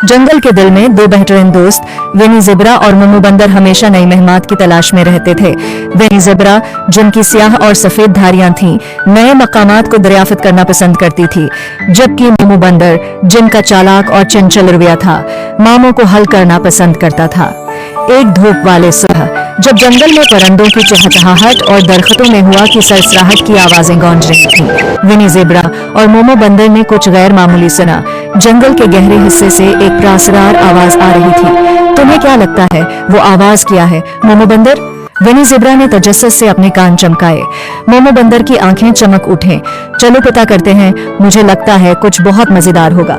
जंगल के दिल में दो बेहतरीन दोस्त विनी ज़ेब्रा और मोमो बंदर हमेशा नई मेहमान की तलाश में रहते थे। विनी ज़ेब्रा, जिनकी स्याह और सफेद धारियां थीं, नए मकामात को दरियाफ्त करना पसंद करती थी, जबकि मोमो बंदर, जिनका चालाक और चंचल रवैया था, मामों को हल करना पसंद करता था। एक धूप वाले सुबह जब जंगल में परिंदों की चहचहाहट और दरख्तों में हुआ की सरसराहट की आवाजें गूंज रही थीं, विनी ज़ेब्रा और मोमो बंदर ने कुछ गैर मामूली सुना। जंगल के गहरे हिस्से से एक प्रासरार आवाज आ रही थी। तुम्हें क्या लगता है वो आवाज क्या है, मोमो बंदर? विनी ज़ेब्रा ने तजस्सुस से अपने कान चमकाए। मोमो बंदर की आंखें चमक उठें। चलो पता करते हैं, मुझे लगता है कुछ बहुत मजेदार होगा।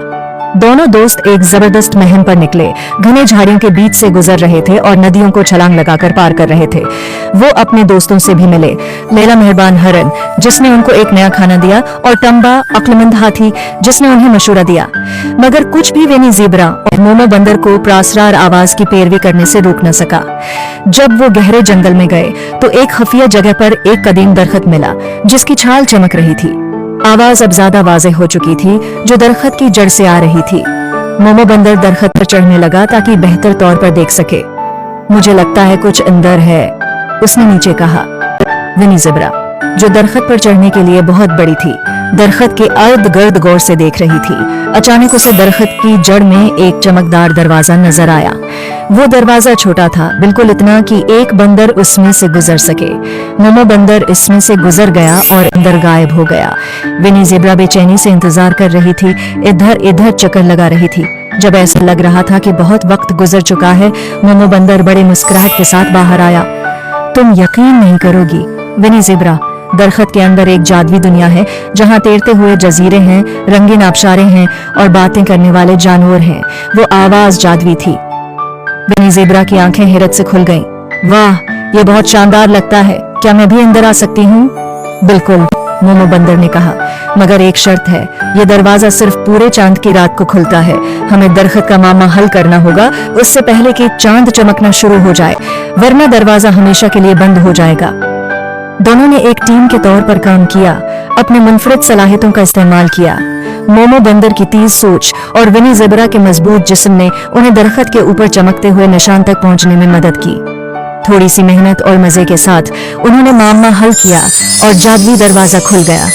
दोनों दोस्त एक जबरदस्त मुहिम पर निकले। घने झाड़ियों के बीच से गुजर रहे थे और नदियों को छलांग लगाकर पार कर रहे थे। वो अपने दोस्तों से भी मिले, लैला मेहरबान हरन, जिसने उनको एक नया खाना दिया, और टम्बा अक्लमंद हाथी, जिसने उन्हें मशवरा दिया। मगर कुछ भी विनी ज़ेब्रा और मोमो बंदर को प्रासरार आवाज की पैरवी करने से रोक न सका। जब वो गहरे जंगल में गए तो एक खुफिया जगह पर एक कदीम दरख्त मिला, जिसकी छाल चमक रही थी। आवाज अब ज्यादा वाज़ेह हो चुकी थी, जो दरख्त की जड़ से आ रही थी। मोमो बंदर दरख्त पर चढ़ने लगा ताकि बेहतर तौर पर देख सके। मुझे लगता है कुछ अंदर है, उसने नीचे कहा। विनी ज़ेब्रा, जो दरख्त पर चढ़ने के लिए बहुत बड़ी थी, दरख्त के अर्द गर्द गौर से देख रही थी। अचानक उसे दरख्त की जड़ में एक चमकदार दरवाजा नजर आया। वो दरवाजा छोटा था, बिल्कुल इतना कि एक बंदर उसमें से गुजर सके। मोमो बंदर इसमें से गुजर गया और अंदर गायब हो गया। विनी ज़ेब्रा बेचैनी से इंतजार कर रही थी, इधर इधर चक्कर लगा रही थी। जब ऐसा लग रहा था कि बहुत वक्त गुजर चुका है, मोमो बंदर बड़े मुस्कुराहट के साथ बाहर आया। तुम यकीन नहीं करोगी विनी ज़ेब्रा, दरख्त के अंदर एक जादुई दुनिया है, जहाँ तैरते हुए जजीरे हैं, रंगीन आबशारें हैं और बातें करने वाले जानवर हैं। वो आवाज जादुई थी। विनी ज़ेब्रा की आंखें हैरत से खुल गईं। वाह, ये बहुत शानदार लगता है। क्या मैं भी अंदर आ सकती हूँ? बिल्कुल, मोमो बंदर ने कहा, मगर एक शर्त है। ये दरवाजा सिर्फ पूरे चांद की रात को खुलता है। हमें दरख्त का मामला हल करना होगा उससे पहले कि चांद चमकना शुरू हो जाए, वरना दरवाजा हमेशा के लिए बंद हो जाएगा। दोनों ने एक टीम के तौर पर काम किया, अपने मुनफरिद सलाहियतों का इस्तेमाल किया। मोमो बंदर की तेज सोच और विनी ज़ेब्रा के मजबूत जिस्म ने उन्हें दरख्त के ऊपर चमकते हुए निशान तक पहुंचने में मदद की। थोड़ी सी मेहनत और मजे के साथ उन्होंने मामला हल किया और जादुई दरवाजा खुल गया।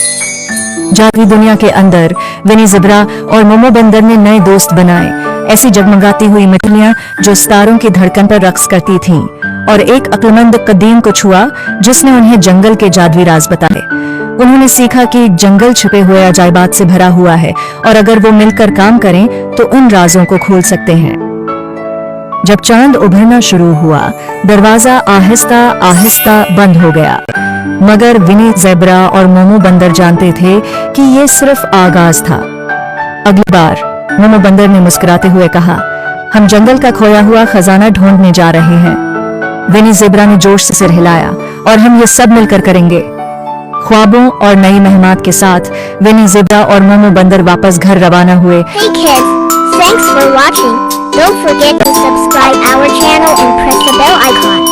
जादुई दुनिया के अंदर विनी ज़ेब्रा और मोमो बंदर ने नए दोस्त बनाए, ऐसी जगमगाती हुई मछलियां जो सितारों की धड़कन पर रक्स करती थीं, और एक अक्लमंद कदीम को छुआ जिसने उन्हें जंगल के जादुई राज बताए। उन्होंने सीखा कि जंगल छिपे हुए अजायबात से भरा हुआ है और अगर वो मिलकर काम करें तो उन राजों को खोल सकते हैं। जब चांद उभरना शुरू हुआ, दरवाजा आहिस्ता आहिस्ता बंद हो गया, मगर विनी ज़ेब्रा और मोमो बंदर जानते थे कि ये सिर्फ आगाज था। अगली बार मोमो बंदर ने मुस्कुराते हुए कहा, हम जंगल का खोया हुआ खजाना ढूंढने जा रहे हैं। विनी ज़ेब्रा ने जोश से सिर हिलाया, और हम ये सब मिलकर करेंगे। ख्वाबों और नई मेहमात के साथ विनी ज़ेब्रा और मोमो बंदर वापस घर रवाना हुए। Hey kids, thanks for watching. Don't forget to subscribe our channel and press the bell icon.